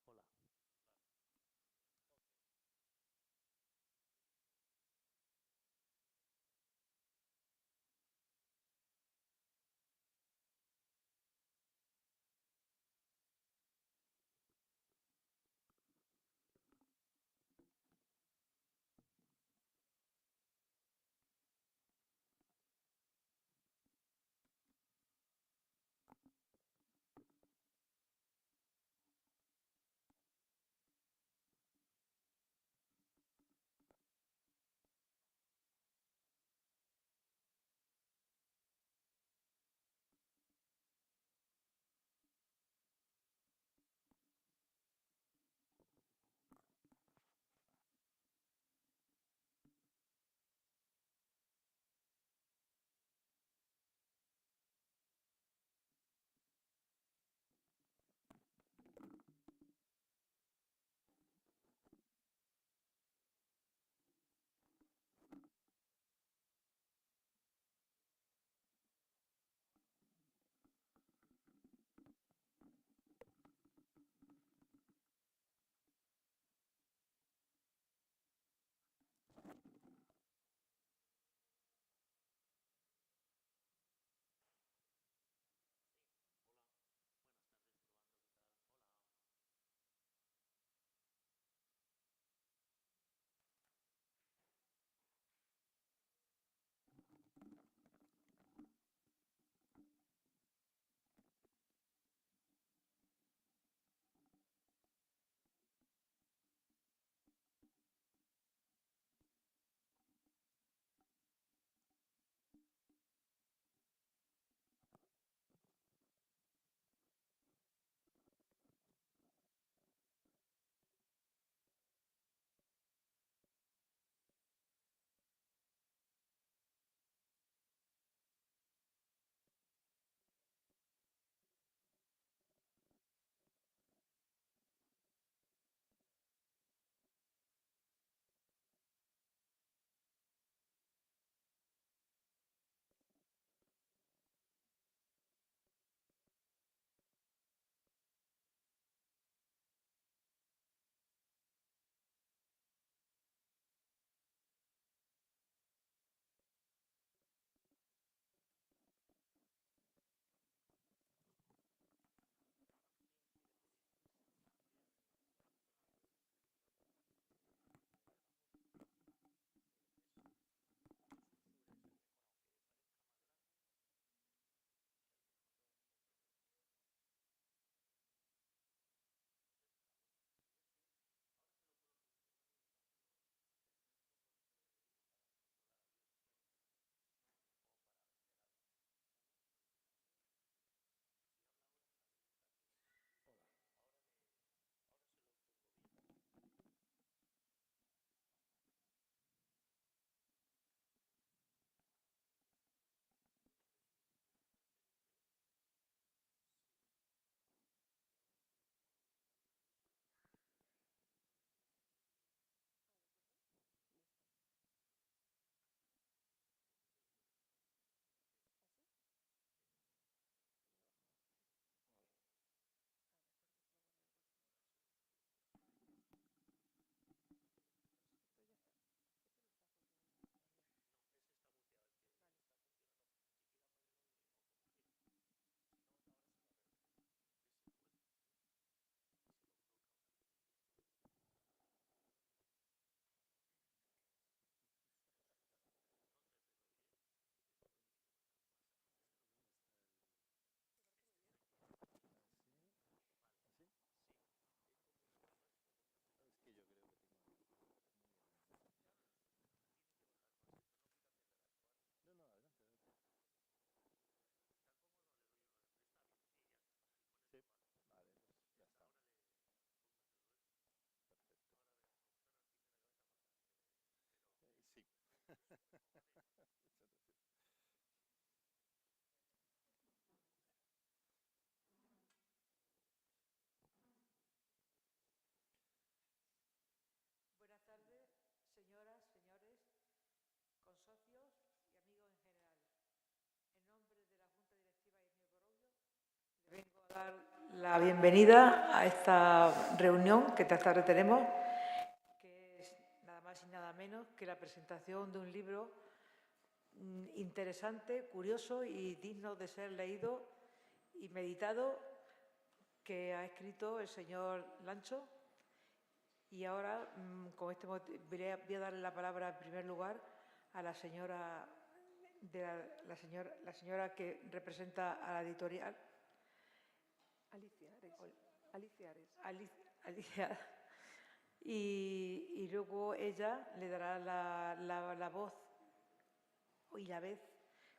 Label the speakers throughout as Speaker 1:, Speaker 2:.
Speaker 1: Hola. la bienvenida a esta reunión que esta tarde tenemos, que es nada más y nada menos que la presentación de un libro interesante, curioso y digno de ser leído y meditado, que ha escrito el señor Lancho. Y ahora, con este motivo, voy a darle la palabra en primer lugar a la señora que representa a la editorial. Alicia. Y luego ella le dará la voz y la vez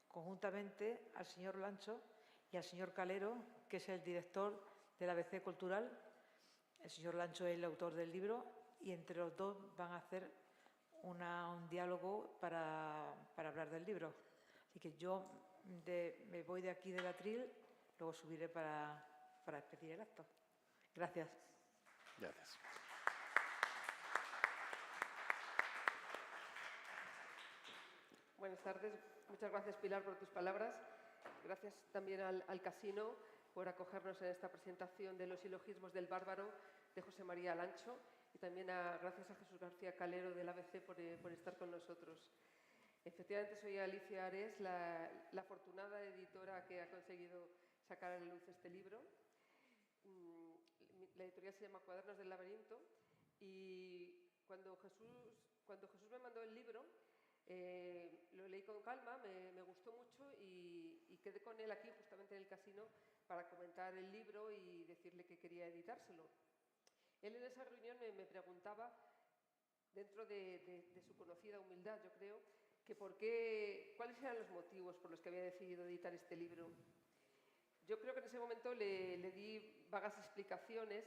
Speaker 1: conjuntamente al señor Lancho y al señor Calero, que es el director del ABC Cultural. El señor Lancho es el autor del libro y entre los dos van a hacer un diálogo para hablar del libro. Así que yo me voy de aquí del atril, luego subiré para despedir el acto. Gracias.
Speaker 2: Gracias.
Speaker 3: Buenas tardes. Muchas gracias, Pilar, por tus palabras. Gracias también al Casino por acogernos en esta presentación de los silogismos del bárbaro de José María Lancho y también gracias a Jesús García Calero del ABC por estar con nosotros. Efectivamente, soy Alicia Ares, la afortunada editora que ha conseguido sacar a la luz este libro. La editorial se llama Cuadernos del Laberinto y cuando Jesús me mandó el libro, lo leí con calma, me gustó mucho y quedé con él aquí justamente en el Casino para comentar el libro y decirle que quería editárselo. Él en esa reunión me preguntaba, dentro de su conocida humildad, yo creo, que cuáles eran los motivos por los que había decidido editar este libro. Yo creo que en ese momento le di vagas explicaciones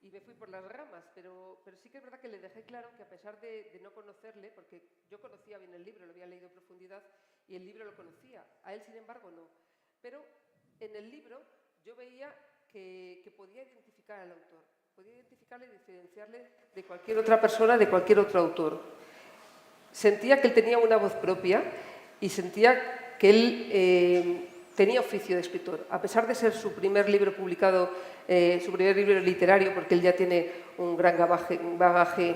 Speaker 3: y me fui por las ramas, pero sí que es verdad que le dejé claro que a pesar de no conocerle, porque yo conocía bien el libro, lo había leído en profundidad y el libro lo conocía, a él sin embargo no. Pero en el libro yo veía que podía identificar al autor, podía identificarle y diferenciarle de cualquier otra persona, de cualquier otro autor. Sentía que él tenía una voz propia y sentía que él tenía oficio de escritor. A pesar de ser su primer libro publicado, su primer libro literario, porque él ya tiene un gran bagaje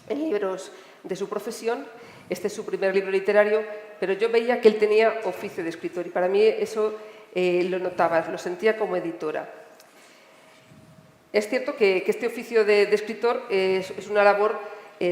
Speaker 3: en libros de su profesión, este es su primer libro literario, pero yo veía que él tenía oficio de escritor y para mí eso lo notaba, lo sentía como editora. Es cierto que este oficio de escritor es una labor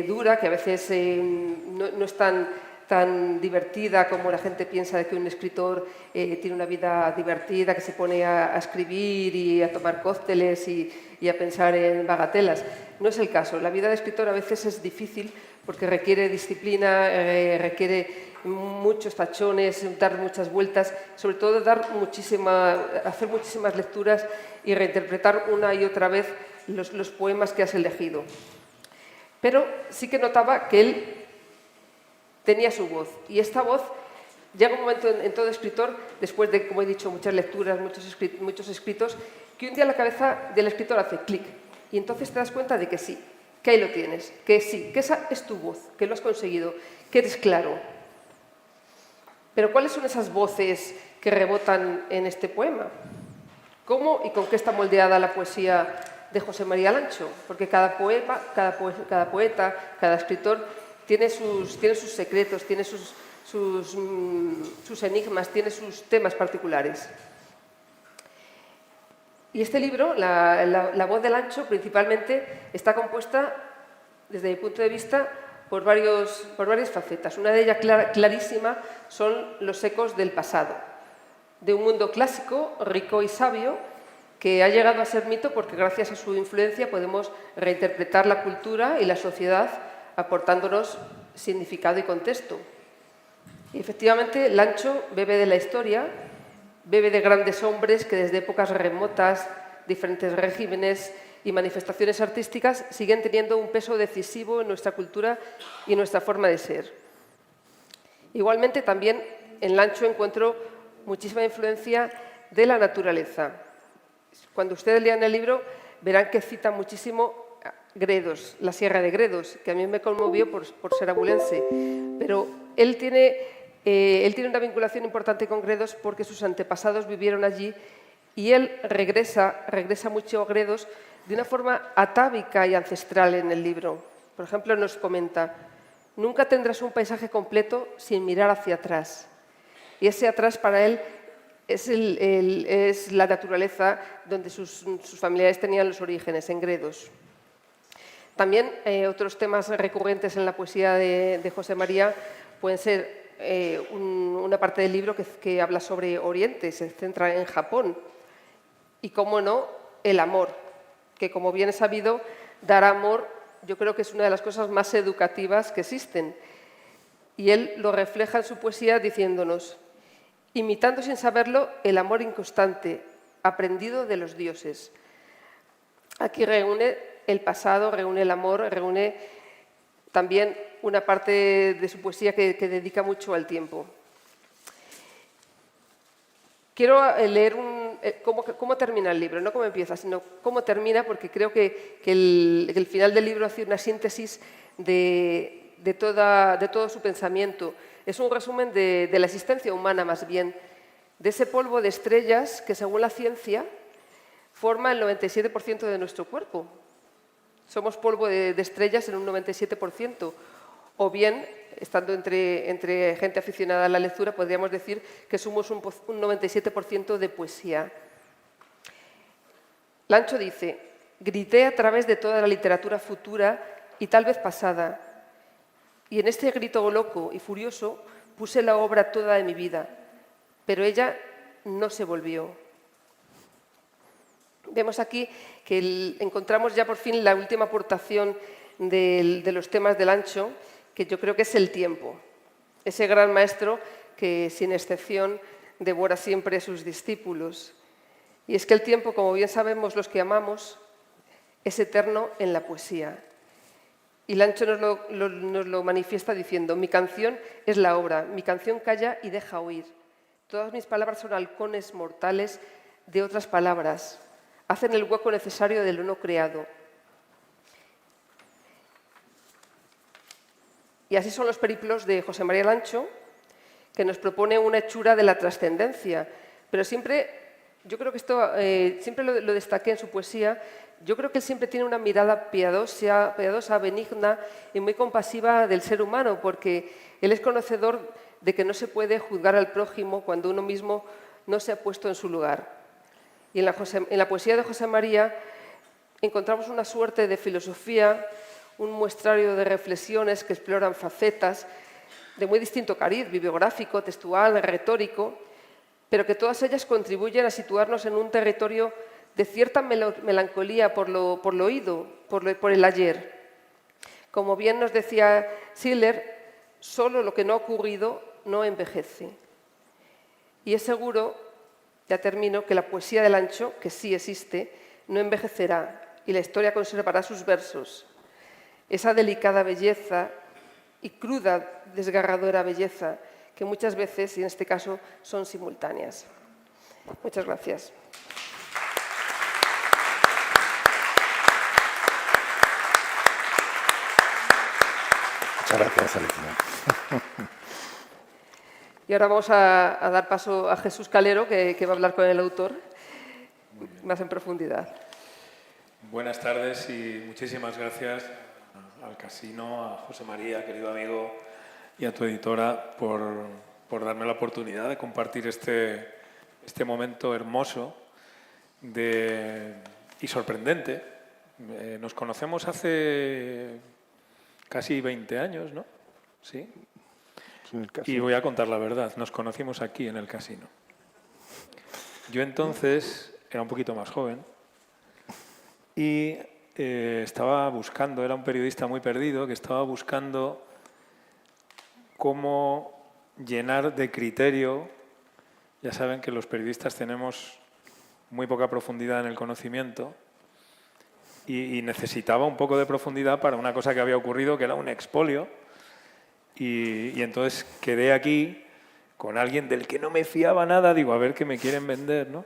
Speaker 3: dura, que a veces no es tan divertida como la gente piensa de que un escritor tiene una vida divertida, que se pone a escribir y a tomar cócteles y a pensar en bagatelas. No es el caso. La vida de escritor a veces es difícil porque requiere disciplina, requiere muchos tachones, dar muchas vueltas, sobre todo hacer muchísimas lecturas y reinterpretar una y otra vez los poemas que has elegido. Pero sí que notaba que él tenía su voz y esta voz llega un momento en todo escritor, después de, como he dicho, muchas lecturas, muchos escritos, que un día la cabeza del escritor hace clic y entonces te das cuenta de que sí, que ahí lo tienes, que sí, que esa es tu voz, que lo has conseguido, que eres claro. Pero ¿cuáles son esas voces que rebotan en este poema? ¿Cómo y con qué está moldeada la poesía de José María Lancho? Porque cada poema, cada poeta, cada escritor tiene sus secretos, tiene sus enigmas, tiene sus temas particulares. Y este libro, la voz de Lancho, principalmente está compuesta, desde mi punto de vista, por varias facetas. Una de ellas clarísima son los ecos del pasado, de un mundo clásico, rico y sabio, que ha llegado a ser mito porque gracias a su influencia podemos reinterpretar la cultura y la sociedad aportándonos significado y contexto. Y efectivamente, Lancho bebe de la historia, bebe de grandes hombres que desde épocas remotas, diferentes regímenes y manifestaciones artísticas siguen teniendo un peso decisivo en nuestra cultura y nuestra forma de ser. Igualmente, también en Lancho encuentro muchísima influencia de la naturaleza. Cuando ustedes lean el libro, verán que cita muchísimo Gredos, la Sierra de Gredos, que a mí me conmovió por ser abulense. Pero él tiene una vinculación importante con Gredos porque sus antepasados vivieron allí Y él regresa mucho a Gredos de una forma atávica y ancestral en el libro. Por ejemplo, nos comenta: nunca tendrás un paisaje completo sin mirar hacia atrás. Y ese atrás para él es la naturaleza donde sus familiares tenían los orígenes, en Gredos. También otros temas recurrentes en la poesía de José María pueden ser una parte del libro que habla sobre Oriente, se centra en Japón. Y, cómo no, el amor, que, como bien es sabido, dar amor yo creo que es una de las cosas más educativas que existen. Y él lo refleja en su poesía diciéndonos: imitando sin saberlo el amor inconstante, aprendido de los dioses. Aquí reúne el pasado, reúne el amor, reúne también una parte de su poesía que dedica mucho al tiempo. Quiero leer cómo termina el libro, no cómo empieza, sino cómo termina, porque creo que el final del libro hace una síntesis de todo su pensamiento. Es un resumen de la existencia humana, más bien, de ese polvo de estrellas que, según la ciencia, forma el 97% de nuestro cuerpo. Somos polvo de estrellas en un 97%, o bien, estando entre gente aficionada a la lectura, podríamos decir que somos un 97% de poesía. Lancho dice: grité a través de toda la literatura futura y tal vez pasada, y en este grito loco y furioso puse la obra toda de mi vida, pero ella no se volvió. Vemos aquí que encontramos ya por fin la última aportación de los temas de Lancho, que yo creo que es el tiempo. Ese gran maestro que, sin excepción, devora siempre a sus discípulos. Y es que el tiempo, como bien sabemos los que amamos, es eterno en la poesía. Y Lancho nos lo manifiesta diciendo: mi canción es la obra, mi canción calla y deja oír. Todas mis palabras son halcones mortales de otras palabras. Hacen el hueco necesario de lo no creado. Y así son los periplos de José María Lancho, que nos propone una hechura de la trascendencia. Pero siempre, yo creo que esto siempre lo destaqué en su poesía, yo creo que él siempre tiene una mirada piadosa, benigna y muy compasiva del ser humano, porque él es conocedor de que no se puede juzgar al prójimo cuando uno mismo no se ha puesto en su lugar. Y en la poesía de José María encontramos una suerte de filosofía, un muestrario de reflexiones que exploran facetas de muy distinto cariz, bibliográfico, textual, retórico, pero que todas ellas contribuyen a situarnos en un territorio de cierta melancolía por lo oído, por el ayer. Como bien nos decía Schiller, solo lo que no ha ocurrido no envejece. Y es seguro, ya termino, que la poesía de Lancho, que sí existe, no envejecerá y la historia conservará sus versos. Esa delicada belleza y cruda, desgarradora belleza que muchas veces, y en este caso, son simultáneas. Muchas gracias.
Speaker 2: Muchas gracias, Alicia.
Speaker 3: Y ahora vamos a dar paso a Jesús Calero, que va a hablar con el autor más en profundidad.
Speaker 4: Buenas tardes y muchísimas gracias al Casino, a José María, querido amigo, y a tu editora por darme la oportunidad de compartir este momento hermoso y sorprendente. Nos conocemos hace casi 20 años, ¿no? Sí. Y voy a contar la verdad, nos conocimos aquí en el Casino. Yo entonces era un poquito más joven y estaba buscando, era un periodista muy perdido, que estaba buscando cómo llenar de criterio. Ya saben que los periodistas tenemos muy poca profundidad en el conocimiento y necesitaba un poco de profundidad para una cosa que había ocurrido, que era un expolio. Y entonces quedé aquí con alguien del que no me fiaba nada, digo, a ver qué me quieren vender, ¿no?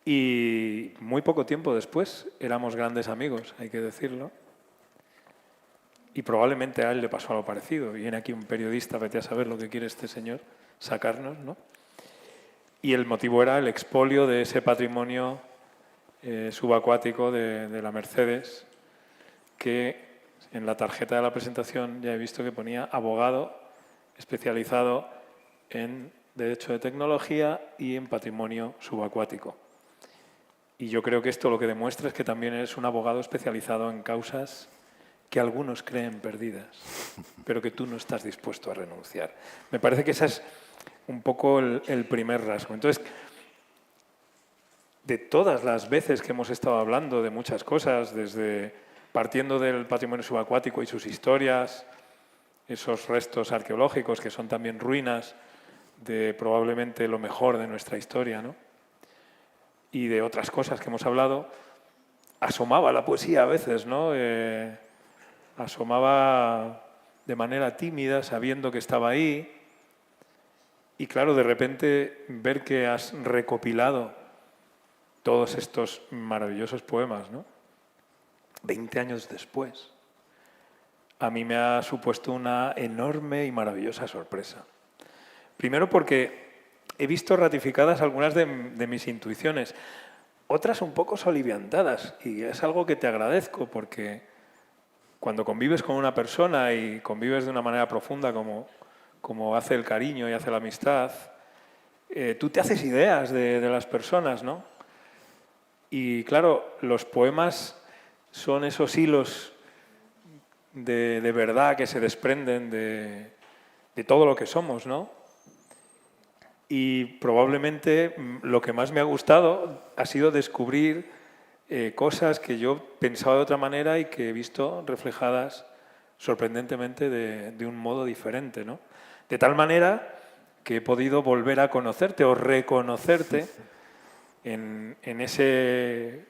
Speaker 4: Y muy poco tiempo después éramos grandes amigos, hay que decirlo. Y probablemente a él le pasó algo parecido. Viene aquí un periodista, vete a saber lo que quiere este señor, sacarnos, ¿no? y el motivo era el expolio de ese patrimonio subacuático de la Mercedes, que en la tarjeta de la presentación ya he visto que ponía abogado especializado en Derecho de Tecnología y en Patrimonio Subacuático. Y yo creo que esto lo que demuestra es que también eres un abogado especializado en causas que algunos creen perdidas, pero que tú no estás dispuesto a renunciar. Me parece que ese es un poco el primer rasgo. Entonces, de todas las veces que hemos estado hablando de muchas cosas, desde partiendo del patrimonio subacuático y sus historias, esos restos arqueológicos que son también ruinas de probablemente lo mejor de nuestra historia, ¿no? Y de otras cosas que hemos hablado, asomaba la poesía a veces, ¿no? Asomaba de manera tímida, sabiendo que estaba ahí. Y claro, de repente ver que has recopilado todos estos maravillosos poemas, ¿no? 20 años después, a mí me ha supuesto una enorme y maravillosa sorpresa. Primero porque he visto ratificadas algunas de mis intuiciones, otras un poco soliviantadas, y es algo que te agradezco porque cuando convives con una persona y convives de una manera profunda como hace el cariño y hace la amistad, tú te haces ideas de las personas, ¿no? Y claro, los poemas son esos hilos de verdad que se desprenden de todo lo que somos, ¿no? Y probablemente lo que más me ha gustado ha sido descubrir cosas que yo pensaba de otra manera y que he visto reflejadas sorprendentemente de un modo diferente, ¿no? De tal manera que he podido volver a conocerte o reconocerte en ese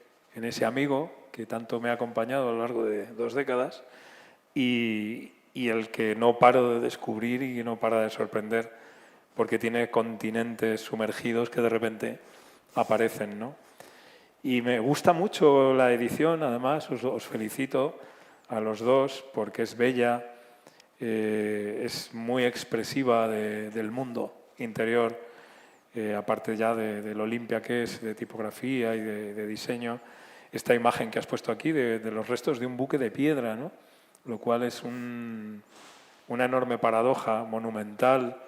Speaker 4: amigo que tanto me ha acompañado a lo largo de 2 décadas y el que no paro de descubrir y no para de sorprender porque tiene continentes sumergidos que de repente aparecen, ¿no? Y me gusta mucho la edición, además, os felicito a los dos porque es bella, es muy expresiva del mundo interior, aparte ya de lo limpia que es, de tipografía y de diseño. Esta imagen que has puesto aquí de los restos de un buque de piedra, ¿no? Lo cual es una enorme paradoja monumental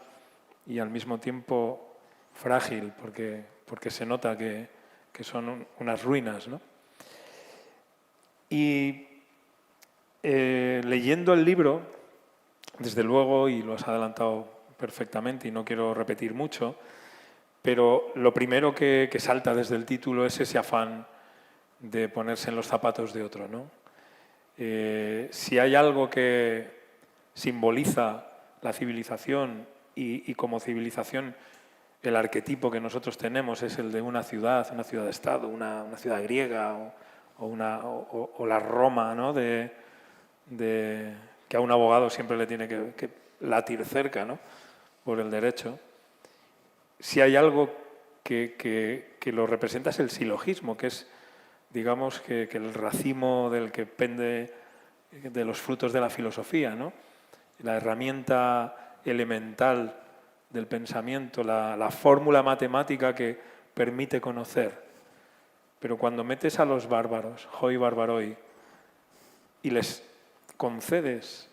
Speaker 4: y al mismo tiempo frágil, porque se nota que son unas ruinas, ¿no? Y leyendo el libro, desde luego, y lo has adelantado perfectamente y no quiero repetir mucho, pero lo primero que salta desde el título es ese afán de ponerse en los zapatos de otro, ¿no? Si hay algo que simboliza la civilización y como civilización el arquetipo que nosotros tenemos es el de una ciudad-estado, una ciudad griega o la Roma, ¿no? Que a un abogado siempre le tiene que latir cerca, ¿no? Por el derecho. Si hay algo que lo representa es el silogismo, que es, digamos, que el racimo del que pende de los frutos de la filosofía, ¿no? La herramienta elemental del pensamiento, la fórmula matemática que permite conocer. Pero cuando metes a los bárbaros, hoi barbaroi, y les concedes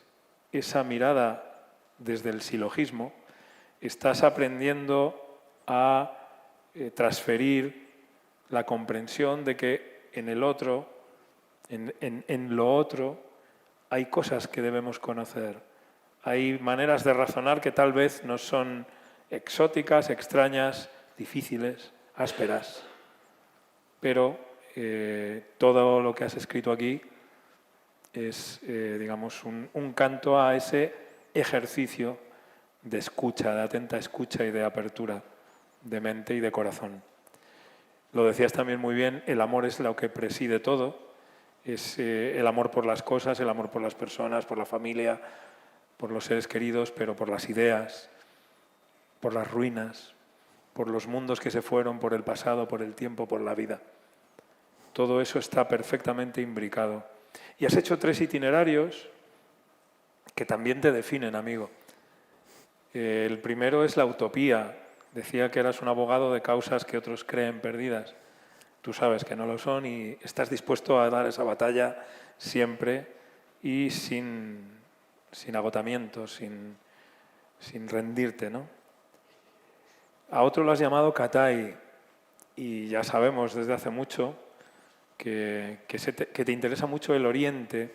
Speaker 4: esa mirada desde el silogismo, estás aprendiendo a transferir la comprensión de que en el otro, en lo otro, hay cosas que debemos conocer. Hay maneras de razonar que tal vez nos son exóticas, extrañas, difíciles, ásperas. Pero todo lo que has escrito aquí es, digamos, un canto a ese ejercicio de escucha, de atenta escucha y de apertura de mente y de corazón. Lo decías también muy bien, el amor es lo que preside todo, es el amor por las cosas, el amor por las personas, por la familia, por los seres queridos, pero por las ideas, por las ruinas, por los mundos que se fueron, por el pasado, por el tiempo, por la vida. Todo eso está perfectamente imbricado. Y has hecho 3 itinerarios que también te definen, amigo. El primero es la utopía Decía que eras un abogado de causas que otros creen perdidas. Tú sabes que no lo son y estás dispuesto a dar esa batalla siempre y sin agotamiento, sin rendirte, ¿no? A otro lo has llamado Katai y ya sabemos desde hace mucho que te interesa mucho el Oriente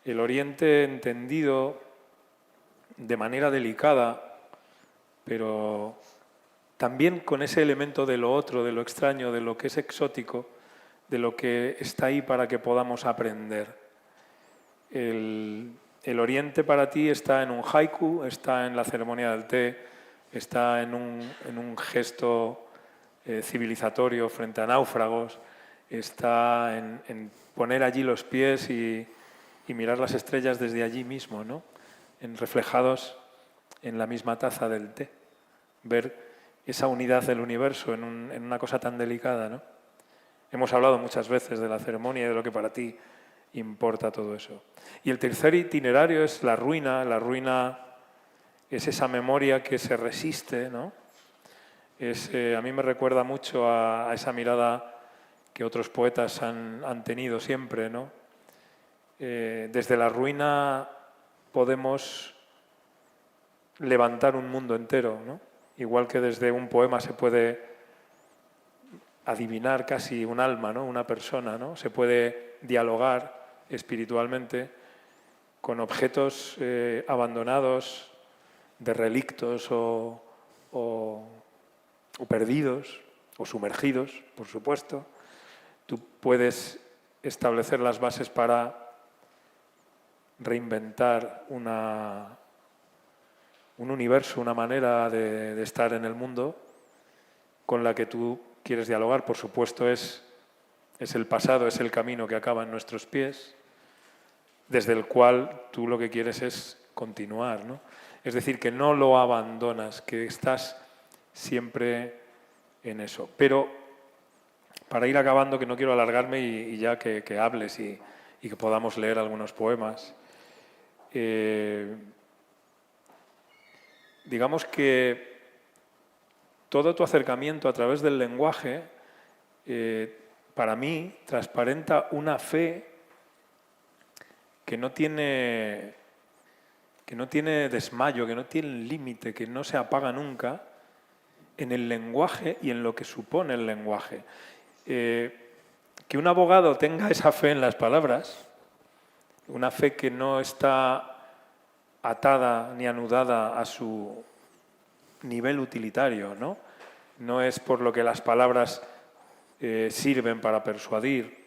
Speaker 4: entendido de manera delicada, pero también con ese elemento de lo otro, de lo extraño, de lo que es exótico, de lo que está ahí para que podamos aprender. El Oriente para ti está en un haiku, está en la ceremonia del té, está en un gesto civilizatorio frente a náufragos, está en poner allí los pies y mirar las estrellas desde allí mismo, ¿no? Reflejados en la misma taza del té. Ver esa unidad del universo en una cosa tan delicada, ¿no? Hemos hablado muchas veces de la ceremonia y de lo que para ti importa todo eso. Y el tercer itinerario es la ruina. La ruina es esa memoria que se resiste, ¿no? A mí me recuerda mucho a esa mirada que otros poetas han tenido siempre, ¿no? Desde la ruina podemos levantar un mundo entero, ¿no? Igual que desde un poema se puede adivinar casi un alma, ¿no? Una persona, ¿no? Se puede dialogar espiritualmente con objetos abandonados, de relictos o perdidos o sumergidos, por supuesto. Tú puedes establecer las bases para reinventar un universo, una manera de estar en el mundo con la que tú quieres dialogar. Por supuesto, es el pasado, es el camino que acaba en nuestros pies, desde el cual tú lo que quieres es continuar, ¿no? Es decir, que no lo abandonas, que estás siempre en eso. Pero, para ir acabando, que no quiero alargarme y ya que hables y que podamos leer algunos poemas, digamos que todo tu acercamiento a través del lenguaje, para mí, transparenta una fe que no tiene desmayo, que no tiene límite, que no se apaga nunca en el lenguaje y en lo que supone el lenguaje. Que un abogado tenga esa fe en las palabras, una fe que no está atada ni anudada a su nivel utilitario, ¿no? No es por lo que las palabras sirven para persuadir,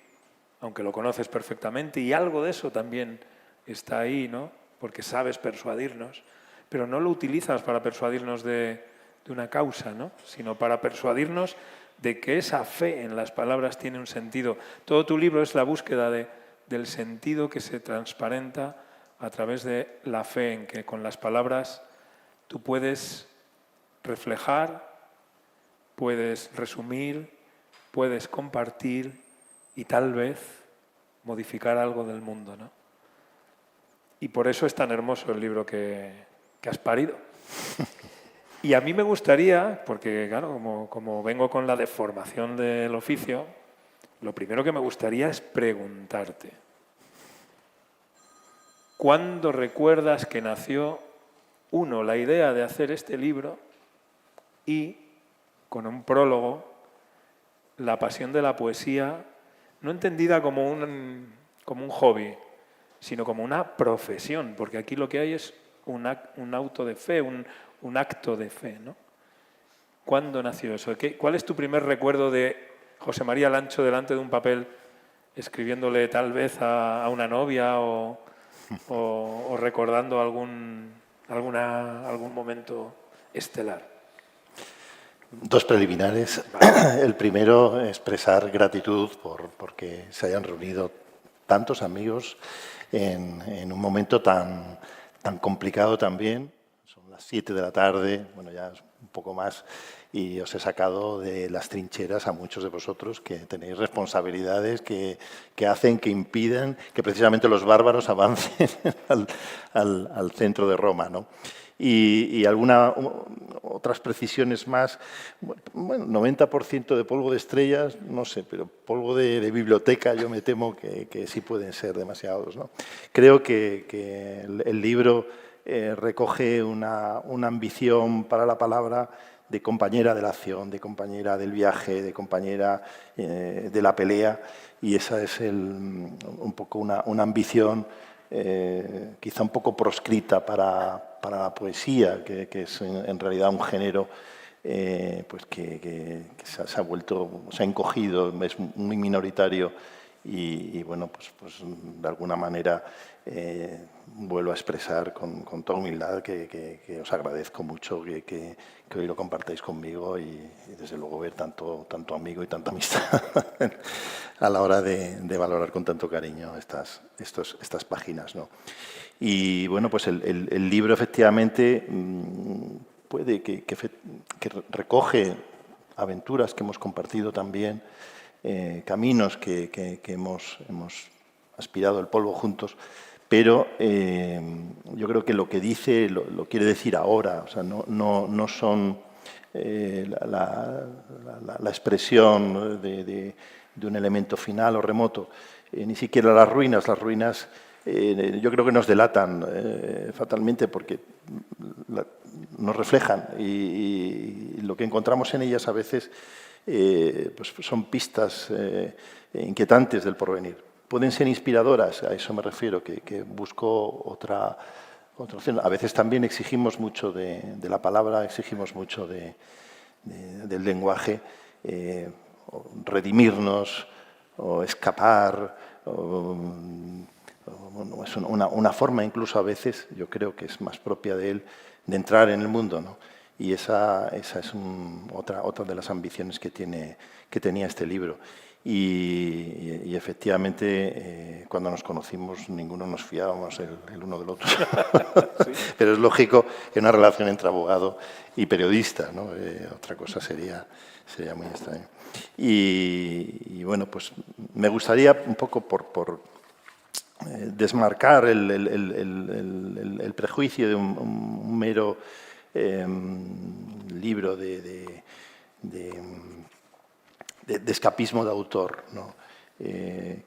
Speaker 4: aunque lo conoces perfectamente, y algo de eso también está ahí, ¿no? Porque sabes persuadirnos, pero no lo utilizas para persuadirnos de una causa, ¿no? Sino para persuadirnos de que esa fe en las palabras tiene un sentido. Todo tu libro es la búsqueda del sentido que se transparenta a través de la fe en que con las palabras tú puedes reflejar, puedes resumir, puedes compartir y tal vez modificar algo del mundo, ¿no? Y por eso es tan hermoso el libro que has parido. Y a mí me gustaría, porque claro, como vengo con la deformación del oficio, lo primero que me gustaría es preguntarte, ¿cuándo recuerdas que nació, uno, la idea de hacer este libro y, con un prólogo, la pasión de la poesía, no entendida como un hobby, sino como una profesión? Porque aquí lo que hay es un auto de fe, un acto de fe, ¿no? ¿Cuándo nació eso? ¿Cuál es tu primer recuerdo de José María Lancho delante de un papel escribiéndole tal vez a una novia o recordando algún momento estelar?
Speaker 2: Dos preliminares. El primero, expresar gratitud porque se hayan reunido tantos amigos en un momento tan complicado también. Son las 7 de la tarde, bueno, ya es un poco más, y os he sacado de las trincheras a muchos de vosotros que tenéis responsabilidades que hacen, que impiden que precisamente los bárbaros avancen al centro de Roma, ¿no? y otras precisiones más. Bueno, 90% de polvo de estrellas, no sé, pero polvo de biblioteca yo me temo que sí pueden ser demasiados, ¿no? Creo que el libro recoge una ambición para la palabra de compañera de la acción, de compañera del viaje, de compañera de la pelea, y esa es un poco una ambición quizá un poco proscrita para la poesía, que es en realidad un género pues que se ha vuelto, se ha encogido, es muy minoritario y bueno, pues de alguna manera vuelvo a expresar con toda humildad que os agradezco mucho que hoy lo compartáis conmigo y desde luego ver tanto amigo y tanta amistad a la hora de valorar con tanto cariño estas páginas, ¿no? Y bueno, pues el libro efectivamente puede que recoge aventuras que hemos compartido también, caminos que hemos aspirado el polvo juntos, pero yo creo que lo que dice lo quiere decir ahora, o sea, no son la expresión de un elemento final o remoto, ni siquiera las ruinas yo creo que nos delatan fatalmente porque nos reflejan y lo que encontramos en ellas a veces pues son pistas inquietantes del porvenir. Pueden ser inspiradoras, a eso me refiero, que busco otra opción. A veces también exigimos mucho de la palabra, exigimos mucho del lenguaje, redimirnos o escapar. Es una forma incluso a veces, yo creo que es más propia de él, de entrar en el mundo, ¿no? Y esa es otra de las ambiciones que tenía este libro. Y efectivamente, cuando nos conocimos, ninguno nos fiábamos el uno del otro. Sí. Pero es lógico que una relación entre abogado y periodista, ¿no? Otra cosa sería muy extraño. Y bueno, pues me gustaría un poco por desmarcar el prejuicio de un mero libro de escapismo de autor, ¿no?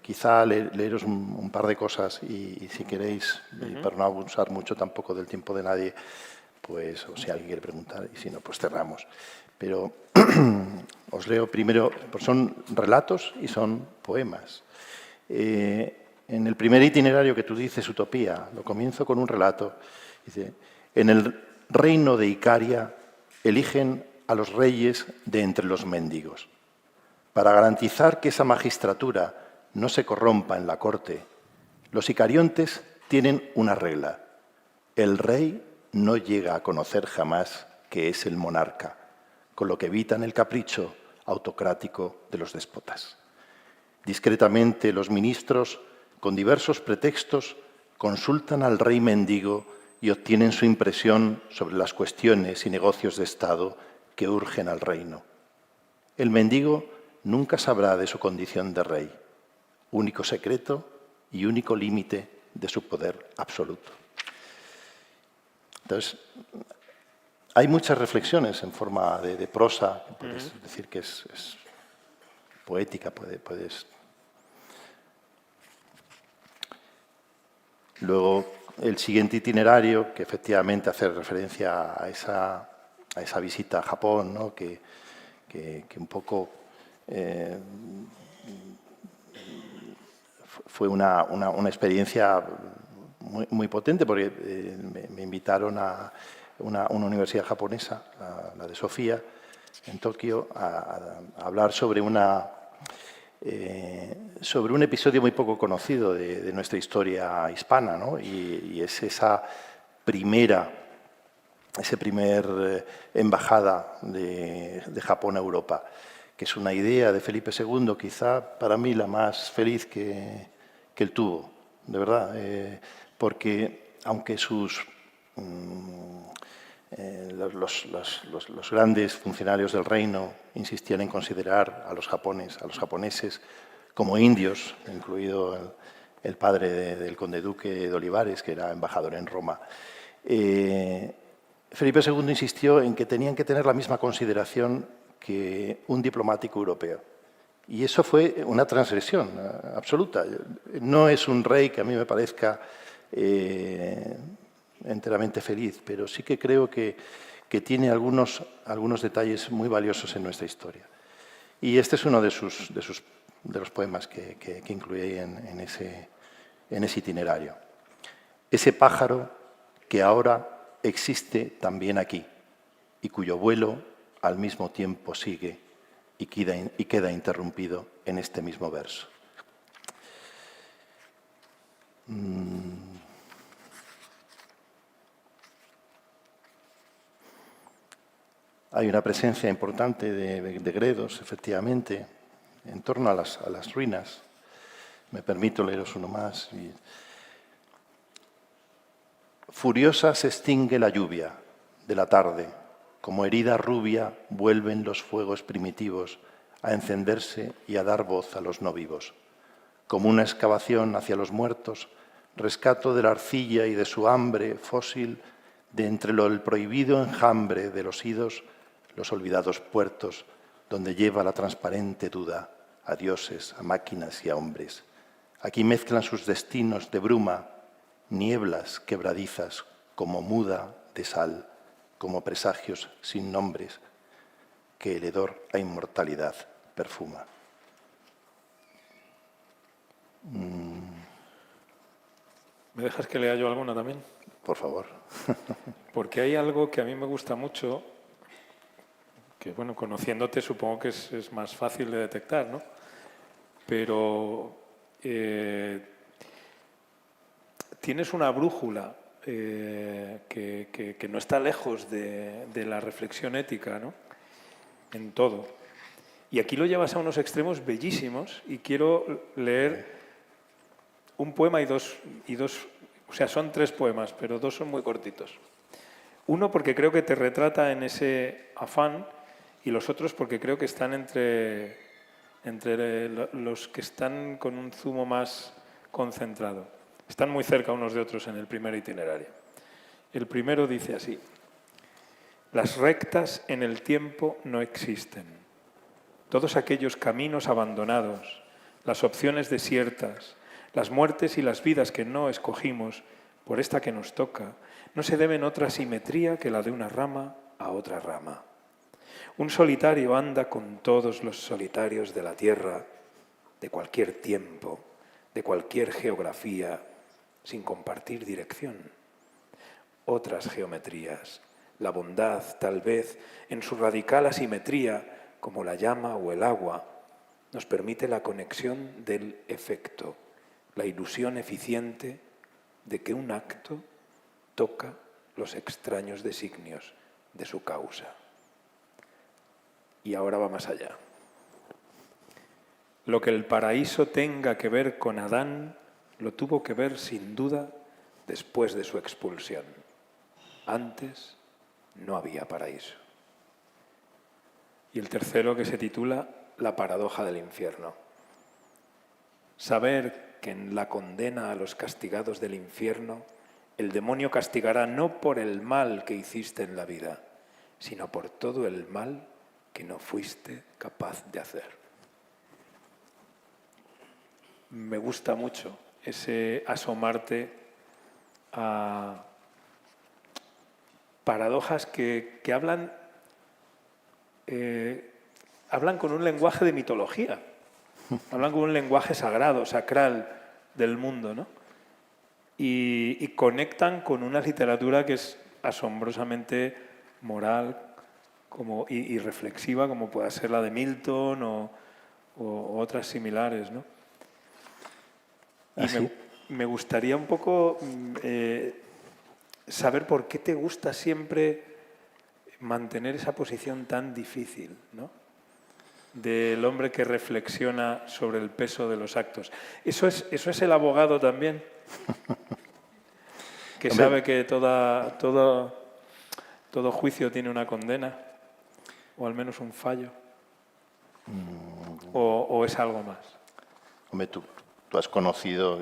Speaker 2: Quizá leeros un par de cosas y si queréis, para no abusar mucho tampoco del tiempo de nadie, pues, o si alguien quiere preguntar, y si no, pues cerramos. Pero os leo primero, pues son relatos y son poemas. En el primer itinerario que tú dices, Utopía, lo comienzo con un relato. Dice, en el reino de Icaria eligen a los reyes de entre los mendigos. Para garantizar que esa magistratura no se corrompa en la corte, los icariontes tienen una regla. El rey no llega a conocer jamás que es el monarca, con lo que evitan el capricho autocrático de los déspotas. Discretamente los ministros, con diversos pretextos, consultan al rey mendigo y obtienen su impresión sobre las cuestiones y negocios de Estado que urgen al reino. El mendigo nunca sabrá de su condición de rey, único secreto y único límite de su poder absoluto. Entonces, hay muchas reflexiones en forma de prosa, puedes decir que es poética, puedes. Luego, el siguiente itinerario, que efectivamente hace referencia a esa visita a Japón, ¿no? que un poco fue una experiencia muy potente, porque me invitaron a una universidad japonesa, la de Sofía, en Tokio, a hablar sobre un episodio muy poco conocido de nuestra historia hispana, ¿no? Y es esa primer embajada de Japón a Europa, que es una idea de Felipe II, quizá para mí la más feliz que él tuvo, de verdad, porque aunque los grandes funcionarios del reino insistían en considerar a los japoneses como indios, incluido el padre del conde duque de Olivares, que era embajador en Roma. Felipe II insistió en que tenían que tener la misma consideración que un diplomático europeo. Y eso fue una transgresión absoluta. No es un rey que a mí me parezca enteramente feliz, pero sí que creo que tiene algunos detalles muy valiosos en nuestra historia. Y este es uno de los poemas que incluí en ese itinerario. Ese pájaro que ahora existe también aquí y cuyo vuelo al mismo tiempo sigue y queda interrumpido en este mismo verso. Hay una presencia importante de gredos, efectivamente, en torno a las ruinas. Me permito leeros uno más. Furiosa se extingue la lluvia de la tarde, como herida rubia vuelven los fuegos primitivos a encenderse y a dar voz a los no vivos. Como una excavación hacia los muertos, rescato de la arcilla y de su hambre fósil de entre el prohibido enjambre de los idos, los olvidados puertos, donde lleva la transparente duda a dioses, a máquinas y a hombres. Aquí mezclan sus destinos de bruma, nieblas quebradizas, como muda de sal, como presagios sin nombres, que el hedor a inmortalidad perfuma.
Speaker 4: ¿Me dejas que lea yo alguna también?
Speaker 2: Por favor.
Speaker 4: Porque hay algo que a mí me gusta mucho, que bueno, conociéndote supongo que es más fácil de detectar, ¿no? Pero tienes una brújula que no está lejos de la reflexión ética, ¿no? En todo. Y aquí lo llevas a unos extremos bellísimos y quiero leer un poema y dos, o sea, son 3 poemas, pero 2 son muy cortitos. Uno porque creo que te retrata en ese afán y los otros porque creo que están entre los que están con un zumo más concentrado. Están muy cerca unos de otros en el primer itinerario. El primero dice así: las rectas en el tiempo no existen. Todos aquellos caminos abandonados, las opciones desiertas, las muertes y las vidas que no escogimos por esta que nos toca, no se deben a otra simetría que la de una rama a otra rama. Un solitario anda con todos los solitarios de la tierra, de cualquier tiempo, de cualquier geografía, sin compartir dirección. Otras geometrías, la bondad, tal vez, en su radical asimetría, como la llama o el agua, nos permite la conexión del efecto, la ilusión eficiente de que un acto toca los extraños designios de su causa. Y ahora va más allá. Lo que el paraíso tenga que ver con Adán, lo tuvo que ver sin duda después de su expulsión. Antes no había paraíso. Y el tercero, que se titula La paradoja del infierno. Saber que en la condena a los castigados del infierno, el demonio castigará no por el mal que hiciste en la vida, sino por todo el mal que no fuiste capaz de hacer. Me gusta mucho ese asomarte a paradojas que hablan con un lenguaje de mitología, hablan con un lenguaje sagrado, sacral del mundo, ¿no? Y conectan con una literatura que es asombrosamente moral y reflexiva, como pueda ser la de Milton o otras similares, ¿no? Y me gustaría un poco saber por qué te gusta siempre mantener esa posición tan difícil, ¿no? Del hombre que reflexiona sobre el peso de los actos. ¿Eso es el abogado también? Que sabe que todo juicio tiene una condena, o al menos un fallo. ¿O es algo más?
Speaker 2: Hombre, tú has conocido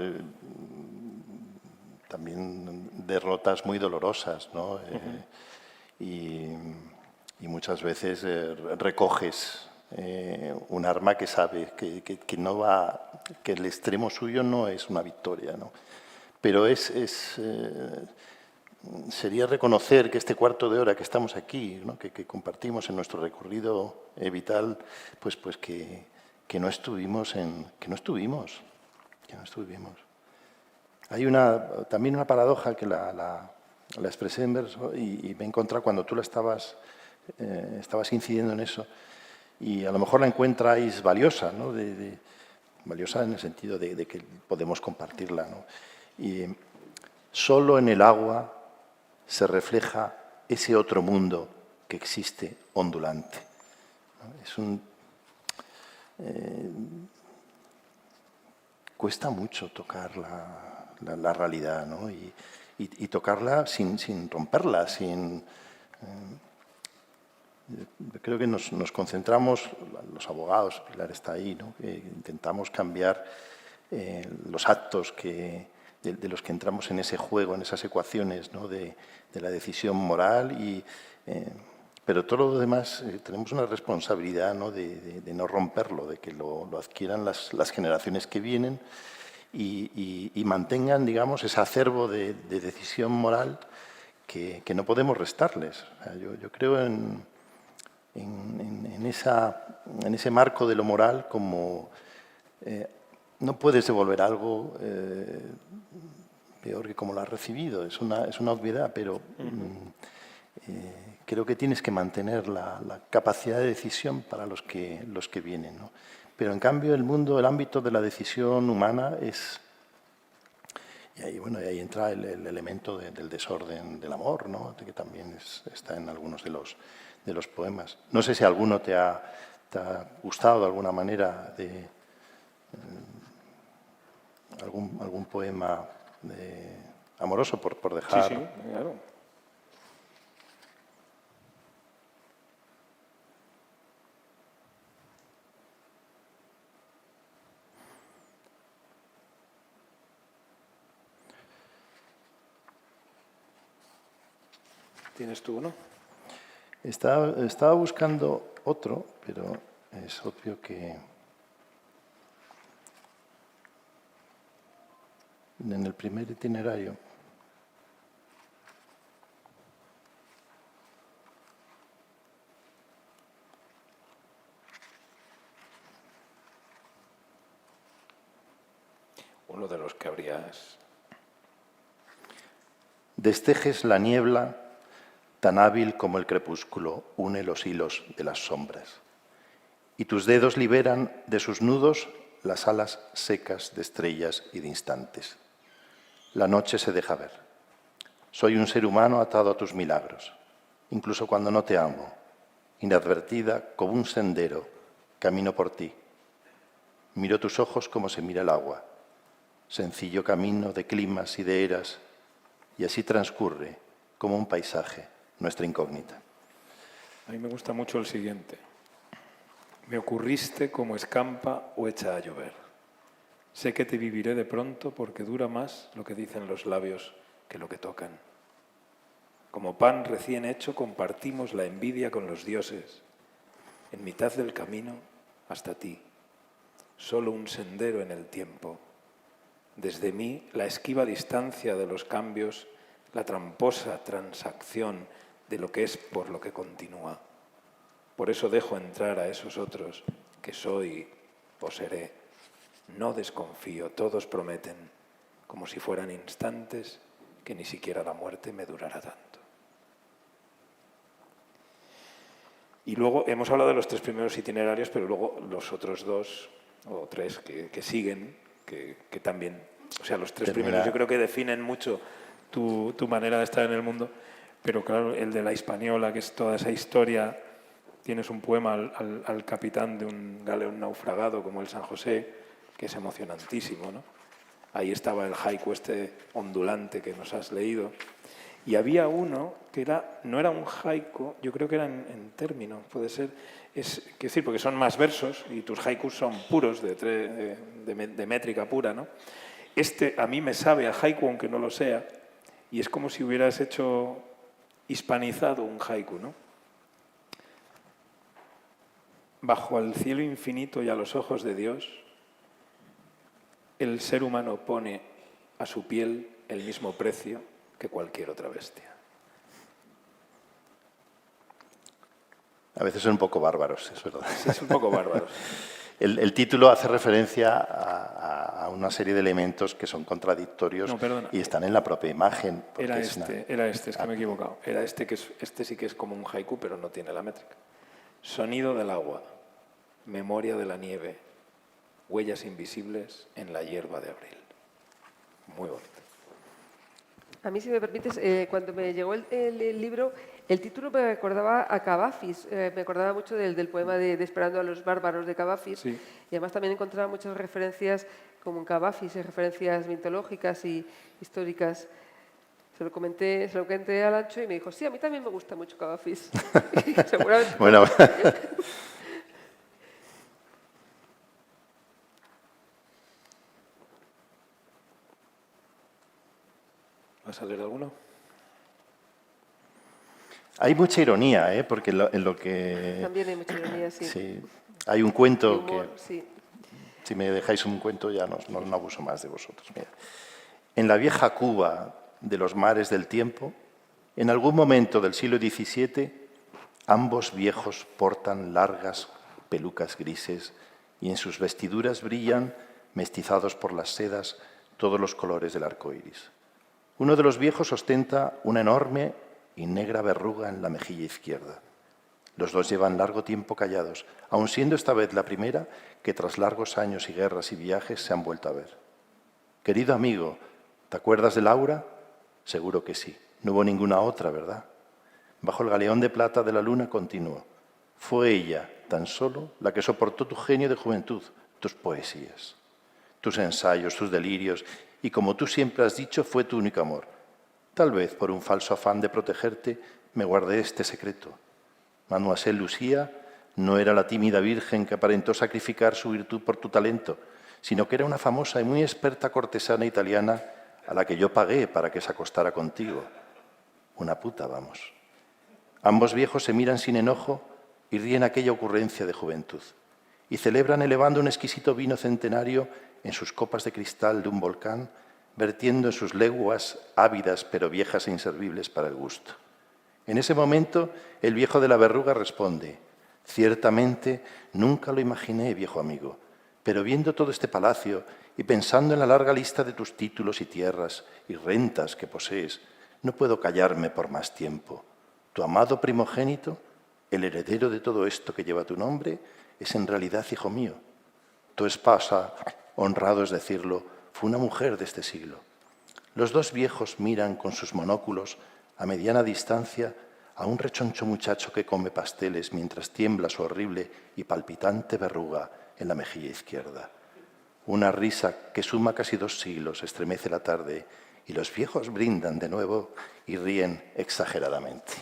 Speaker 2: también derrotas muy dolorosas, ¿no? y muchas veces recoges un arma que sabe que no va, que el extremo suyo no es una victoria, ¿no? Pero sería reconocer que este cuarto de hora que estamos aquí, ¿no? que compartimos en nuestro recorrido vital, pues que no estuvimos. Hay también una paradoja que la expresé en verso y me he encontrado cuando tú estabas incidiendo en eso, y a lo mejor la encuentráis valiosa, ¿no? Valiosa en el sentido de que podemos compartirla, ¿no? Y solo en el agua se refleja ese otro mundo que existe ondulante, ¿no? Cuesta mucho tocar la realidad, ¿no? Y tocarla sin romperla, creo que nos concentramos, los abogados, Pilar está ahí, ¿no? Intentamos cambiar los actos de los que entramos en ese juego, en esas ecuaciones, ¿no? de la decisión moral, pero todo lo demás tenemos una responsabilidad, ¿no? de no romperlo, de que lo adquieran las generaciones que vienen y mantengan, digamos, ese acervo de decisión moral que no podemos restarles. O sea, yo creo en ese marco de lo moral como no puedes devolver algo peor que como lo has recibido. Es una obviedad, pero creo que tienes que mantener la capacidad de decisión para los que vienen, ¿no? Pero en cambio el ámbito de la decisión humana es... Y ahí entra el elemento del desorden del amor, ¿no? Que también está en algunos de los poemas. No sé si alguno te ha gustado de alguna manera algún poema amoroso por dejar.
Speaker 4: Sí, claro. ¿Tienes tú uno?
Speaker 2: Estaba buscando otro, pero es obvio que en el primer itinerario
Speaker 4: uno de los que habrías...
Speaker 2: Destejes la niebla, tan hábil como el crepúsculo une los hilos de las sombras, y tus dedos liberan de sus nudos las alas secas de estrellas y de instantes. La noche se deja ver. Soy un ser humano atado a tus milagros, incluso cuando no te amo, inadvertida como un sendero, camino por ti. Miro tus ojos como se mira el agua, sencillo camino de climas y de eras, y así transcurre como un paisaje nuestra incógnita.
Speaker 4: A mí me gusta mucho el siguiente. Me ocurriste como escampa o echa a llover. Sé que te viviré de pronto porque dura más lo que dicen los labios que lo que tocan. Como pan recién hecho compartimos la envidia con los dioses. En mitad del camino hasta ti, solo un sendero en el tiempo. Desde mí la esquiva distancia de los cambios, la tramposa transacción de lo que es por lo que continúa. Por eso dejo entrar a esos otros que soy o seré. No desconfío, todos prometen, como si fueran instantes, que ni siquiera la muerte me durará tanto. Y luego hemos hablado de los tres primeros itinerarios, pero luego los otros dos o tres que siguen, que también, o sea, los tres primeros yo creo que definen mucho tu manera de estar en el mundo, pero claro, el de la Hispaniola, que es toda esa historia, tienes un poema al capitán de un galeón naufragado como el San José, que es emocionantísimo, ¿no? Ahí estaba el haiku este ondulante que nos has leído. Y había uno que no era un haiku, yo creo que era en términos, puede ser, quiero decir, porque son más versos y tus haikus son puros, de métrica pura, ¿no? Este a mí me sabe a haiku, aunque no lo sea, y es como si hubieras hecho hispanizado un haiku, ¿no? Bajo el cielo infinito y a los ojos de Dios, el ser humano pone a su piel el mismo precio que cualquier otra bestia.
Speaker 2: A veces son un poco bárbaros, es verdad.
Speaker 4: Sí, es un poco bárbaro.
Speaker 2: El título hace referencia a una serie de elementos que son contradictorios y están en la propia imagen.
Speaker 4: Era este, es que me he equivocado. Era este, este sí que es como un haiku, pero no tiene la métrica. Sonido del agua, memoria de la nieve, huellas invisibles en la hierba de abril. Muy bonito.
Speaker 3: A mí, si me permites, cuando me llegó el libro, el título me recordaba a Cavafis, me acordaba mucho del poema de Esperando a los bárbaros de Cavafis,
Speaker 4: sí.
Speaker 3: Y además también encontraba muchas referencias, como en Cavafis, referencias mitológicas y históricas. Se lo comenté a Lancho y me dijo, sí, a mí también me gusta mucho Cavafis. Seguramente.
Speaker 2: Bueno.
Speaker 4: ¿Vas a leer alguno?
Speaker 2: Hay mucha ironía, porque en lo que...
Speaker 3: También hay mucha ironía, sí.
Speaker 2: Sí. Hay un cuento
Speaker 3: humor,
Speaker 2: que...
Speaker 3: Sí.
Speaker 2: Si me dejáis un cuento ya no abuso más de vosotros. Mira. En la vieja Cuba de los mares del tiempo, en algún momento del siglo XVII, ambos viejos portan largas pelucas grises y en sus vestiduras brillan, mestizados por las sedas, todos los colores del arco iris. Uno de los viejos ostenta una enorme y negra verruga en la mejilla izquierda. Los dos llevan largo tiempo callados, aun siendo esta vez la primera que tras largos años y guerras y viajes se han vuelto a ver. Querido amigo, ¿te acuerdas de Laura? Seguro que sí. No hubo ninguna otra, ¿verdad? Bajo el galeón de plata de la luna continuó. Fue ella, tan solo, la que soportó tu genio de juventud, tus poesías, tus ensayos, tus delirios, y como tú siempre has dicho, fue tu único amor. Tal vez por un falso afán de protegerte, me guardé este secreto. Mademoiselle Lucía no era la tímida virgen que aparentó sacrificar su virtud por tu talento, sino que era una famosa y muy experta cortesana italiana a la que yo pagué para que se acostara contigo. Una puta, vamos. Ambos viejos se miran sin enojo y ríen aquella ocurrencia de juventud, y celebran elevando un exquisito vino centenario en sus copas de cristal de un volcán, vertiendo en sus leguas ávidas pero viejas e inservibles para el gusto. En ese momento, el viejo de la verruga responde, ciertamente nunca lo imaginé, viejo amigo, pero viendo todo este palacio y pensando en la larga lista de tus títulos y tierras y rentas que posees, no puedo callarme por más tiempo. Tu amado primogénito, el heredero de todo esto que lleva tu nombre, es en realidad hijo mío. Tu esposa, honrado es decirlo, fue una mujer de este siglo. Los dos viejos miran con sus monóculos a mediana distancia a un rechoncho muchacho que come pasteles mientras tiembla su horrible y palpitante verruga en la mejilla izquierda. Una risa que suma casi 2 siglos estremece la tarde y los viejos brindan de nuevo y ríen exageradamente.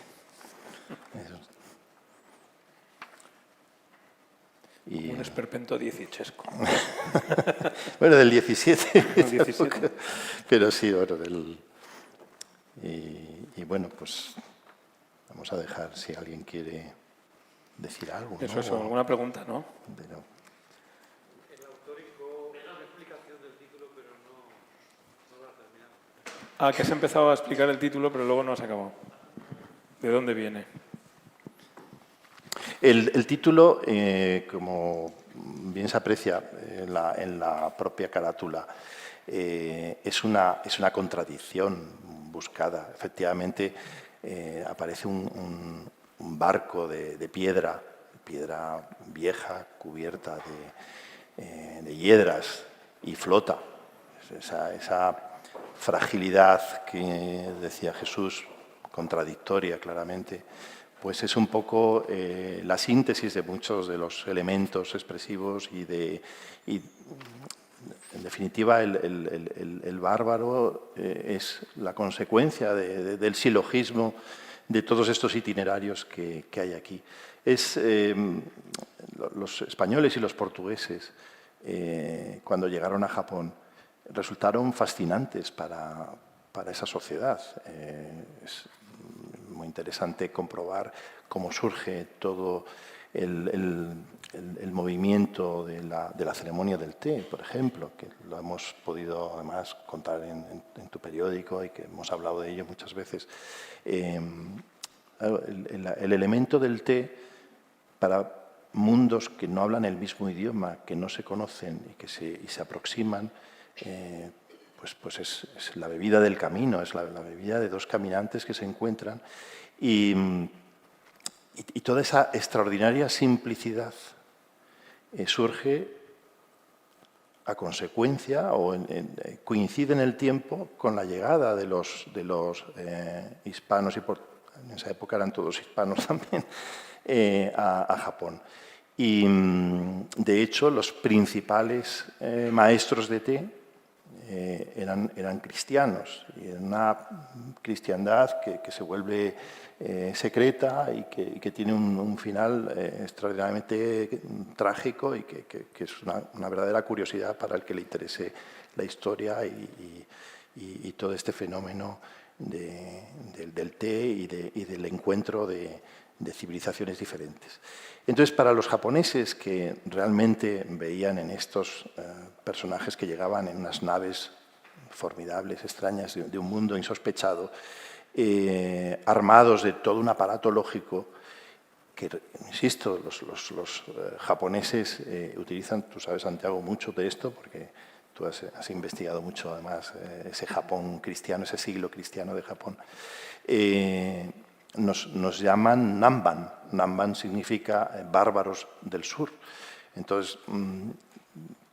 Speaker 4: Y... un esperpento diecichesco.
Speaker 2: Bueno, del 17.
Speaker 4: ¿El 17?
Speaker 2: Pero sí, bueno, del... Y bueno, pues vamos a dejar si alguien quiere decir algo.
Speaker 4: Eso
Speaker 2: ¿no?
Speaker 4: es, alguna pregunta, ¿no?
Speaker 2: Pero...
Speaker 5: El autórico es una explicación del título, pero no lo has terminado.
Speaker 4: Ah, que has empezado a explicar el título, pero luego no has acabado. ¿De dónde viene?
Speaker 2: El título, como bien se aprecia en la propia carátula, es una contradicción buscada. Efectivamente, aparece un barco de piedra vieja, cubierta de hiedras, y flota. Esa fragilidad que decía Jesús, contradictoria claramente, pues es un poco la síntesis de muchos de los elementos expresivos y en definitiva, el bárbaro es la consecuencia del silogismo de todos estos itinerarios que hay aquí. Los españoles y los portugueses, cuando llegaron a Japón, resultaron fascinantes para esa sociedad. muy interesante comprobar cómo surge todo el movimiento de la ceremonia del té, por ejemplo, que lo hemos podido además contar en tu periódico y que hemos hablado de ello muchas veces. El elemento del té para mundos que no hablan el mismo idioma, que no se conocen y se aproximan, pues es la bebida del camino, es la bebida de dos caminantes que se encuentran y toda esa extraordinaria simplicidad surge a consecuencia o coincide en el tiempo con la llegada de los hispanos, y en esa época eran todos hispanos también, a Japón. Y de hecho los principales maestros de té eran cristianos, y en una cristiandad que se vuelve secreta y que tiene un final extraordinariamente trágico y que es una verdadera curiosidad para el que le interese la historia y todo este fenómeno del té y del encuentro de civilizaciones diferentes. Entonces, para los japoneses que realmente veían en estos personajes que llegaban en unas naves formidables, extrañas, de un mundo insospechado, armados de todo un aparato lógico que, insisto, los japoneses utilizan, tú sabes, Santiago, mucho de esto, porque tú has investigado mucho, además, ese Japón cristiano, ese siglo cristiano de Japón. Nos llaman Namban. Namban significa bárbaros del sur. Entonces,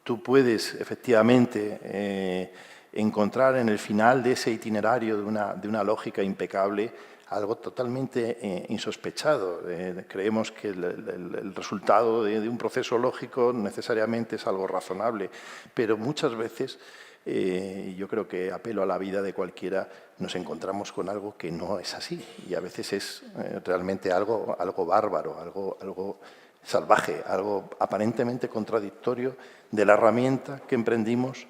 Speaker 2: tú puedes efectivamente encontrar en el final de ese itinerario de una lógica impecable algo totalmente insospechado. Creemos que el resultado de un proceso lógico necesariamente es algo razonable, pero muchas veces, yo creo que apelo a la vida de cualquiera, nos encontramos con algo que no es así, y a veces es realmente algo bárbaro, algo salvaje, algo aparentemente contradictorio de la herramienta que emprendimos,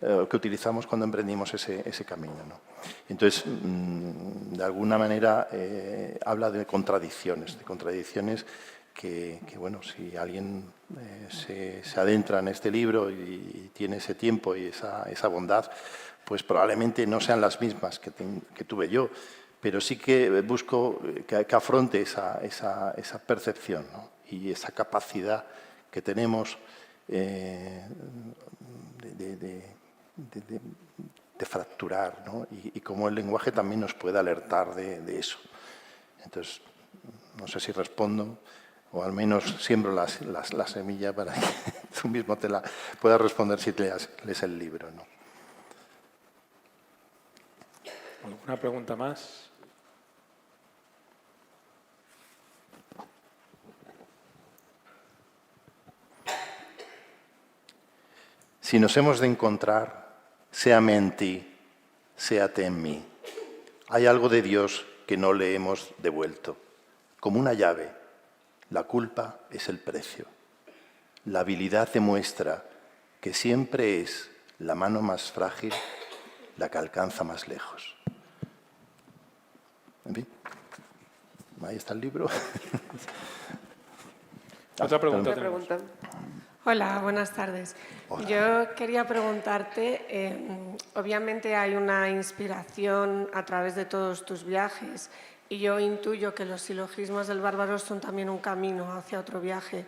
Speaker 2: que utilizamos cuando emprendimos ese camino, ¿no? Entonces, de alguna manera, habla de contradicciones que, bueno, si alguien se adentra en este libro y tiene ese tiempo y esa bondad, pues probablemente no sean las mismas que tuve yo, pero sí que busco que afronte esa percepción, ¿no? Y esa capacidad que tenemos de fracturar, ¿no? Y cómo el lenguaje también nos puede alertar de eso. Entonces, no sé si respondo, o al menos siembro la semilla para que tú mismo te la puedas responder si lees el libro, ¿no?
Speaker 4: ¿Alguna pregunta más?
Speaker 2: Si nos hemos de encontrar, séame en ti, séate en mí. Hay algo de Dios que no le hemos devuelto. Como una llave, la culpa es el precio. La habilidad demuestra que siempre es la mano más frágil la que alcanza más lejos. En fin, ahí está el libro.
Speaker 4: Otra pregunta.
Speaker 3: Una pregunta.
Speaker 6: Hola, buenas tardes.
Speaker 2: Hola.
Speaker 6: Yo quería preguntarte, obviamente hay una inspiración a través de todos tus viajes y yo intuyo que los silogismos del bárbaro son también un camino hacia otro viaje.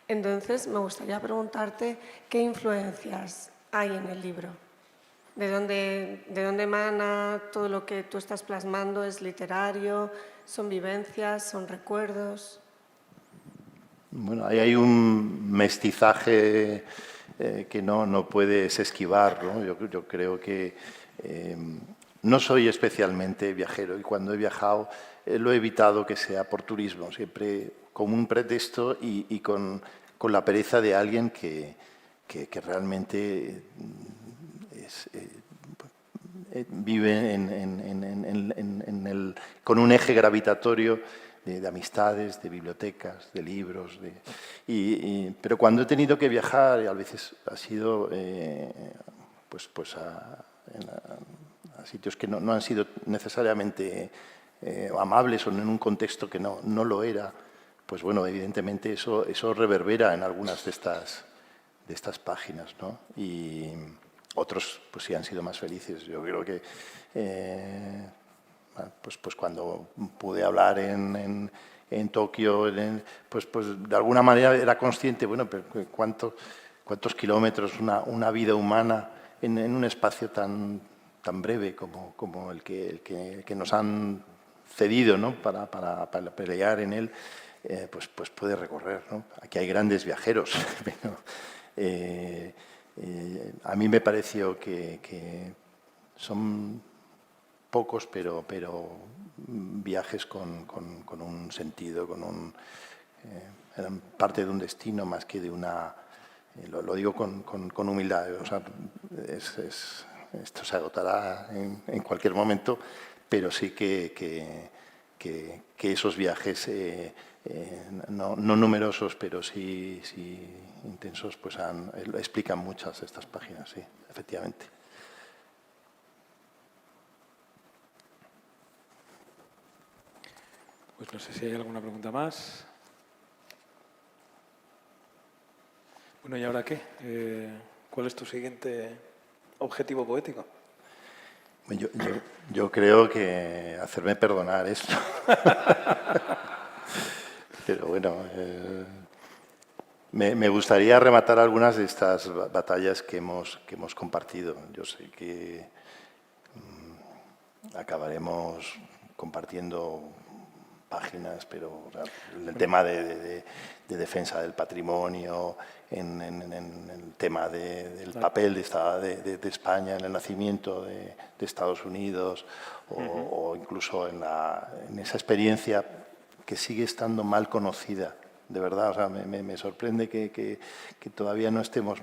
Speaker 6: Entonces, me gustaría preguntarte qué influencias hay en el libro. ¿De dónde emana todo lo que tú estás plasmando? ¿Es literario? ¿Son vivencias? ¿Son recuerdos?
Speaker 2: Bueno, ahí hay un mestizaje que no puedes esquivar, ¿no? Yo creo que no soy especialmente viajero y cuando he viajado lo he evitado que sea por turismo, siempre como un pretexto y con la pereza de alguien que realmente vive con un eje gravitatorio de amistades, de bibliotecas, de libros. Pero cuando he tenido que viajar, a veces ha sido a sitios que no han sido necesariamente amables o en un contexto que no lo era, pues bueno, evidentemente eso reverbera en algunas de estas páginas, ¿no? Y otros pues sí han sido más felices. Yo creo que pues cuando pude hablar en Tokio, pues de alguna manera era consciente, bueno, pero cuántos kilómetros una vida humana en un espacio tan breve como el que nos han cedido, ¿no? para pelear en él, pues puede recorrer, ¿no? Aquí hay grandes viajeros, pero a mí me pareció que son pocos, pero viajes con un sentido, eran parte de un destino más que de una... Lo digo con humildad, o sea, esto se agotará en cualquier momento, pero sí que esos viajes, no numerosos, pero sí intensos, pues explican muchas de estas páginas, sí, efectivamente.
Speaker 4: Pues no sé si hay alguna pregunta más. Bueno, ¿y ahora qué? ¿Cuál es tu siguiente objetivo poético?
Speaker 2: Yo creo que hacerme perdonar esto. Pero bueno, me gustaría rematar algunas de estas batallas que hemos compartido. Yo sé que acabaremos compartiendo páginas, pero o sea, el tema de defensa del patrimonio, en el tema del papel de España en el nacimiento de Estados Unidos, o incluso en esa experiencia que sigue estando mal conocida, de verdad. O sea, me sorprende que todavía no estemos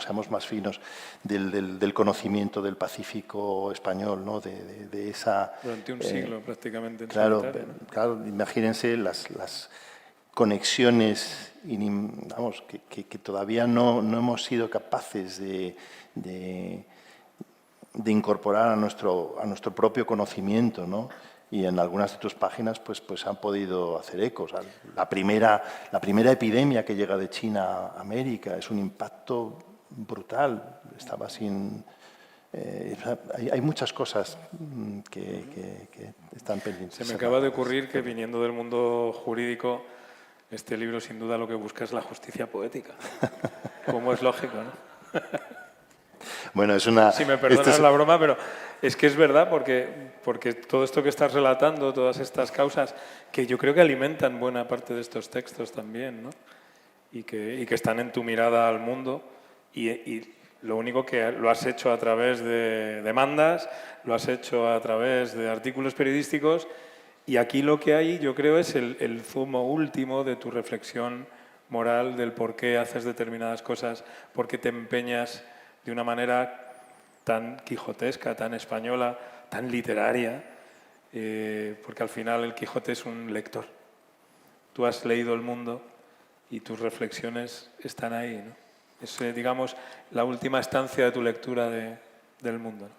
Speaker 2: seamos más finos del conocimiento del Pacífico español, ¿no? de esa...
Speaker 4: Durante un siglo prácticamente.
Speaker 2: Claro,
Speaker 4: solitario, ¿no?
Speaker 2: claro, imagínense las conexiones, vamos, que todavía no hemos sido capaces de incorporar a nuestro propio conocimiento, ¿no? Y en algunas de tus páginas pues han podido hacer ecos. La primera epidemia que llega de China a América es un impacto brutal. Estaba sin... hay muchas cosas que están pendientes.
Speaker 4: Se me acaba de ocurrir que, viniendo del mundo jurídico, este libro sin duda lo que busca es la justicia poética. Como es lógico, ¿no?
Speaker 2: Bueno, es una...
Speaker 4: Si me perdonas la broma, pero es que es verdad, porque todo esto que estás relatando, todas estas causas, que yo creo que alimentan buena parte de estos textos también, ¿no? Y que están en tu mirada al mundo, y lo único que lo has hecho a través de demandas, lo has hecho a través de artículos periodísticos, y aquí lo que hay, yo creo, es el zumo último de tu reflexión moral del por qué haces determinadas cosas, por qué te empeñas de una manera tan quijotesca, tan española, tan literaria, porque al final el Quijote es un lector. Tú has leído el mundo y tus reflexiones están ahí, ¿no? Es, digamos, la última estancia de tu lectura del mundo, ¿no?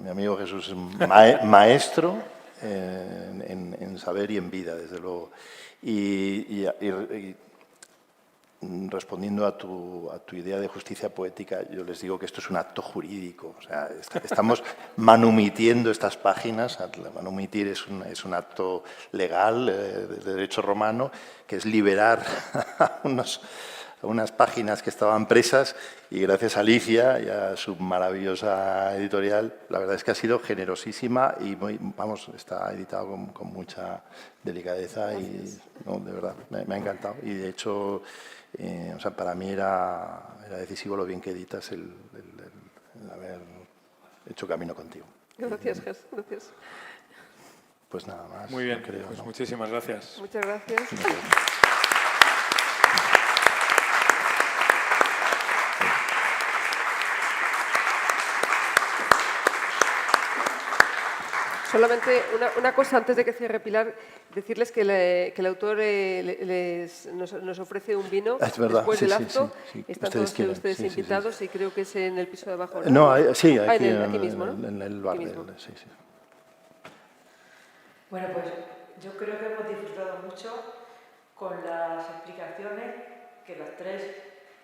Speaker 2: Mi amigo Jesús es un maestro en saber y en vida, desde luego. Y respondiendo a tu idea de justicia poética, yo les digo que esto es un acto jurídico. O sea, estamos manumitiendo estas páginas. Manumitir es un acto legal de derecho romano, que es liberar unas páginas que estaban presas, y gracias a Alicia y a su maravillosa editorial, la verdad es que ha sido generosísima y está editado con mucha delicadeza. Y no, de verdad, me ha encantado. Y de hecho, o sea, para mí era decisivo lo bien que editas el haber hecho camino contigo.
Speaker 3: Gracias, Jesús. Gracias.
Speaker 2: Pues nada más.
Speaker 4: Muy bien,
Speaker 2: creo,
Speaker 4: pues
Speaker 2: ¿no?
Speaker 4: muchísimas gracias.
Speaker 3: Muchas gracias. Solamente una cosa antes de que cierre Pilar, decirles que el autor nos ofrece un vino
Speaker 2: es verdad,
Speaker 3: después del
Speaker 2: sí,
Speaker 3: acto.
Speaker 2: sí.
Speaker 3: Están
Speaker 2: Ustedes
Speaker 3: todos
Speaker 2: quieren,
Speaker 3: ustedes
Speaker 2: sí,
Speaker 3: invitados y creo que es en el piso de abajo, ¿no?
Speaker 2: No, sí, aquí,
Speaker 3: aquí mismo, ¿no?
Speaker 2: en el bar.
Speaker 3: Aquí mismo.
Speaker 2: Sí.
Speaker 1: Bueno, pues yo creo que hemos disfrutado mucho con las explicaciones que los tres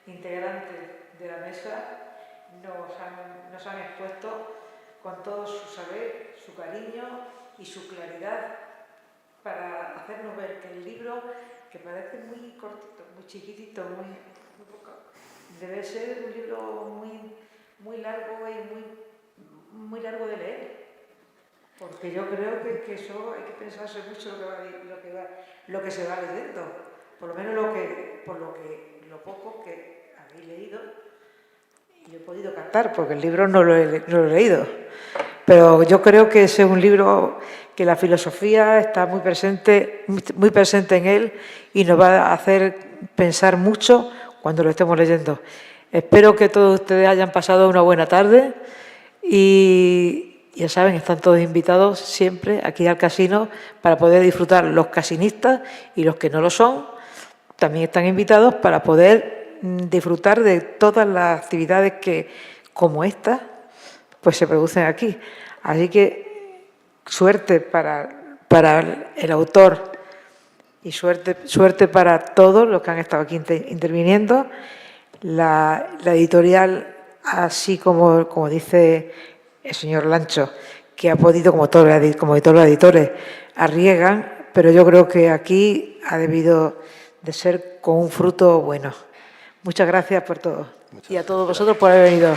Speaker 1: integrantes de la mesa nos han expuesto con todo su saber, su cariño y su claridad para hacernos ver que el libro, que parece muy cortito, muy chiquitito, muy poco, debe ser un libro muy largo y muy largo de leer. Porque yo creo que eso hay que pensarse mucho lo que se va leyendo. Por lo menos lo poco que habéis leído, y yo he podido captar, porque el libro no lo he leído. Pero yo creo que ese es un libro que la filosofía está muy presente en él y nos va a hacer pensar mucho cuando lo estemos leyendo. Espero que todos ustedes hayan pasado una buena tarde y ya saben, están todos invitados siempre aquí al casino para poder disfrutar. Los casinistas y los que no lo son también están invitados para poder disfrutar de todas las actividades que, como esta, pues se producen aquí. Así que suerte para el autor y suerte para todos los que han estado aquí interviniendo. La editorial, así como dice el señor Lancho, que ha podido, como todos los editores, arriesgan, pero yo creo que aquí ha debido de ser con un fruto bueno. Muchas gracias por todo y a todos vosotros por haber venido.